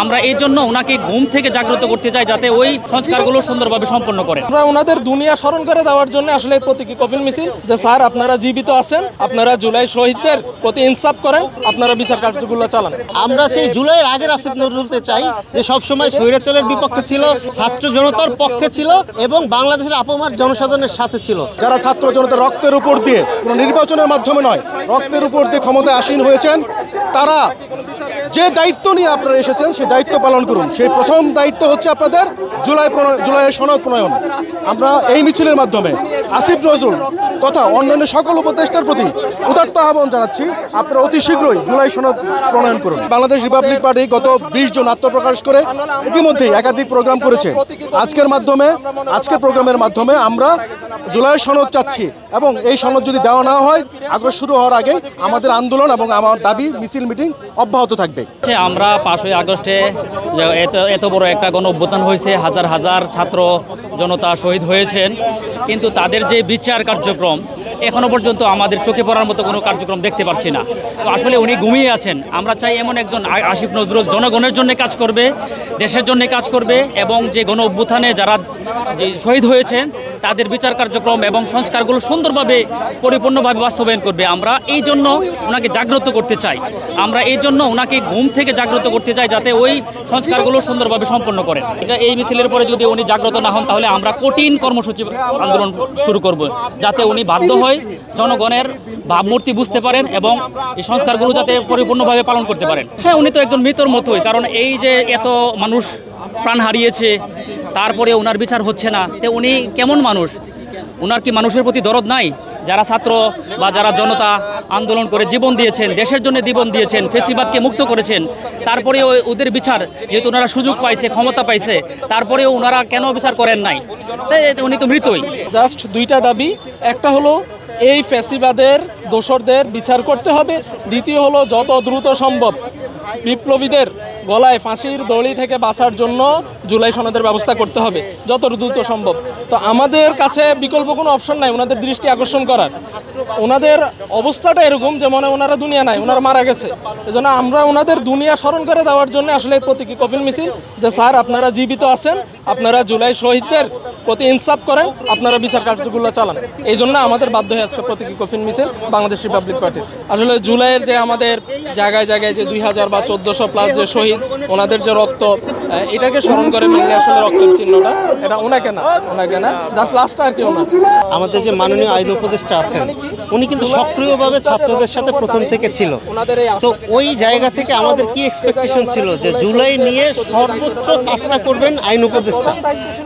আমরা এই জন্য ওনাকে ঘুম থেকে জাগ্রত করতে চাই যাতে ওই সংস্কারগুলো সুন্দরভাবে সম্পন্ন করে। আমরা ওনাদের দুনিয়া স্মরণ করে দেওয়ার জন্য আসলে এই প্রতীকী কফিল মিছিল, যে স্যার আপনারা জীবিত আছেন, আপনারা জুলাই শহীদদের প্রতি ইনসাফ করেন, আপনারা বিচার কার্যগুলো চালান। আমরা সেই জুলাইয়ের আগের আসিফ নজরুলকে চাই যে সবসময় স্বৈরাচারের বিপক্ষে ছিল, ছাত্র জনতার পক্ষে ছিল এবং বাংলাদেশের আপামর জনসাধারণের সাথে ছিল। যারা ছাত্র জনতার রক্তের উপর দিয়ে, কোনো নির্বাচনের মাধ্যমে নয়, রক্তের উপর দিয়ে ক্ষমতায় আসীন হয়েছেন, তারা যে দায়িত্ব নিয়ে আপনারা এসেছেন সেই দায়িত্ব পালন করুন। সেই প্রথম দায়িত্ব হচ্ছে আপনাদের জুলাইয়ের সনদ প্রণয়ন। আমরা এই মিছিলের মাধ্যমে আসিফ নজরুল তথা অন্যান্য সকল উপদেষ্টার প্রতি উদাত্ত আহ্বান জানাচ্ছি, আপনারা অতি শীঘ্রই জুলাই সনদ প্রণয়ন করুন। বাংলাদেশ রিপাবলিক পার্টি গত 20 জন আত্মপ্রকাশ করে ইতিমধ্যেই একাধিক প্রোগ্রাম করেছে। আজকের প্রোগ্রামের মাধ্যমে আমরা জুলাইয়ের সনদ চাচ্ছি এবং এই সনদ যদি দেওয়া না হয় আগস্ট শুরু হওয়ার আগে আমাদের আন্দোলন এবং আমার দাবি মিছিল মিটিং অব্যাহত থাকবে। আমরা 5ই আগস্টে এত বড় একটা গণ অভ্যুত্থান হয়েছে, হাজার হাজার ছাত্র জনতা শহীদ হয়েছেন, কিন্তু তাদের যে বিচার কার্যক্রম এখনো পর্যন্ত আমাদের চোখে পড়ার মতো কোনো কার্যক্রম দেখতে পাচ্ছি না। তো আসলে উনি ঘুমিয়ে আছেন। আমরা চাই এমন একজন আসিফ নজরুল জনগণের জন্য কাজ করবে, দেশের জন্য কাজ করবে এবং যে গণ অভ্যুত্থানে যারা যে শহীদ হয়েছেন তাদের বিচার কার্যক্রম এবং সংস্কারগুলো সুন্দরভাবে পরিপূর্ণভাবে বাস্তবায়ন করবে। আমরা এই জন্য ওনাকে জাগ্রত করতে চাই, আমরা এই জন্য ওনাকে ঘুম থেকে জাগ্রত করতে চাই যাতে ওই সংস্কারগুলো সুন্দরভাবে সম্পন্ন করেন। এটা এই মিছিলের পরে যদি উনি জাগ্রত না হন তাহলে আমরা কঠিন কর্মসূচি আন্দোলন শুরু করব, যাতে উনি বাধ্য হয় জনগণের ভাবমূর্তি বুঝতে পারেন এবং এই সংস্কারগুলো যাতে পরিপূর্ণভাবে পালন করতে পারেন। হ্যাঁ, উনি তো একজন মৃতর মতোই, কারণ এই যে এত মানুষ প্রাণ হারিয়েছে তারপরে ওনার বিচার হচ্ছে না, তো উনি কেমন মানুষ? ওনার কি মানুষের প্রতি দরদ নাই? যারা ছাত্র বা যারা জনতা আন্দোলন করে জীবন দিয়েছেন, দেশের জন্য জীবন দিয়েছেন, ফেসিবাদকে মুক্ত করেছেন, তারপরেও ওদের বিচার যেহেতু ওনারা সুযোগ পাইছে, ক্ষমতা পাইছে, তারপরেও ওনারা কেন বিচার করেন নাই? তাই উনি তো মৃতই। জাস্ট দুইটা দাবি, একটা হলো এই ফ্যাসিবাদের দোসরদের বিচার করতে হবে, দ্বিতীয় হলো যত দ্রুত সম্ভব বিপ্লবীদের গলায় ফাঁসির দড়ি থেকে বাঁচার জন্য জুলাই সনদের ব্যবস্থা করতে হবে যত দ্রুত সম্ভব। তো আমাদের কাছে বিকল্প কোনো অপশন নাই ওনাদের দৃষ্টি আকর্ষণ করার। ওনাদের অবস্থাটা এরকম যে মনে ওনারা দুনিয়া নাই, ওনারা মারা গেছে। এজন্য আমরা ওনাদের দুনিয়া স্মরণ করে দেওয়ার জন্য আসলে এই প্রতীকী কফিল মিছিল, যে স্যার আপনারা জীবিত আছেন, আপনারা জুলাই শহীদদের প্রতি ইনসাফ করেন, আপনারা বিচার কার্যগুলো চালান। এই জন্য আমাদের বাধ্য হয়ে আজকে প্রতীকী কফিল মিছিল বাংলাদেশ রিপাবলিক পার্টির। আসলে জুলাইয়ের যে আমাদের জায়গায় জায়গায় যে 2000 বা 1400+ যে শহীদ, ওনাদের যে রক্ত, এটাকে স্মরণ করে মিললে আসলে রক্তের চিহ্নটা, এটা ওনাকে না জাস্ট লাস্টটা আর কি। আমাদের যে মাননীয় আইন উপদেষ্টা আছেন উনি কিন্তু সক্রিয়ভাবে ছাত্রদের সাথে প্রথম থেকে ছিল। তো ওই জায়গা থেকে আমাদের কি এক্সপেকটেশন ছিল যে জুলাই নিয়ে সর্বোচ্চ কাজটা করবেন আইন উপদেষ্টা,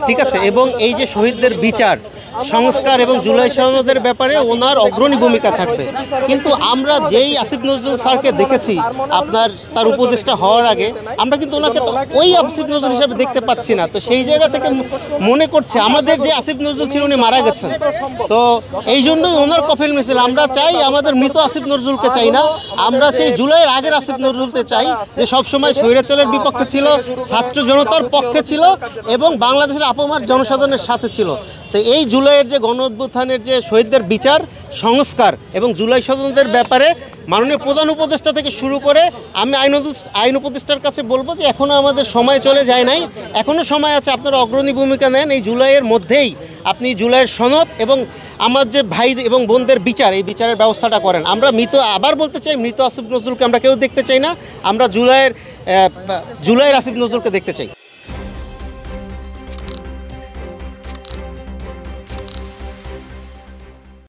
ঠিক আছে, এবং এই যে শহীদদের বিচার সংস্কার এবং জুলাই সনদের ব্যাপারে ওনার অগ্রণী ভূমিকা থাকবে। কিন্তু আমরা যেই আসিফ নজরুল স্যারকে দেখেছি তার উপদেষ্টা হওয়ার আগে, আমরা কিন্তু ওনাকে ওই আসিফ নজরুল হিসেবে দেখতে পাচ্ছি না। তো সেই জায়গা থেকে মনে করছে আমাদের যে আসিফ নজরুল ছিল উনি মারা গেছেন। তো এই জন্যই ওনার কফিল মিছিল। আমরা চাই আমাদের মৃত আসিফ নজরুলকে চাই না, আমরা সেই জুলাইয়ের আগের আসিফ নজরুলকে চাই যে সবসময় স্বৈরাচারের বিপক্ষে ছিল, ছাত্র জনতার পক্ষে ছিল এবং বাংলাদেশের আপামর জনসাধারণের সাথে ছিল। তো এই জুলাইয়ের যে গণ অভ্যুত্থানের যে শহীদদের বিচার সংস্কার এবং জুলাই সনদের ব্যাপারে মাননীয় প্রধান উপদেষ্টা থেকে শুরু করে আমি আইন উপদেষ্টার কাছে বলবো যে এখনও আমাদের সময় চলে যায় নাই, এখনও সময় আছে, আপনারা অগ্রণী ভূমিকা নেন। এই জুলাইয়ের মধ্যেই আপনি জুলাইয়ের সনদ এবং আমার যে ভাই এবং বোনদের বিচার, এই বিচারের ব্যবস্থাটা করেন। আমরা আবার বলতে চাই, মৃত আসিফ নজরুলকে আমরা কেউ দেখতে চাই না, আমরা জুলাইয়ের আসিফ নজরুলকে দেখতে চাই।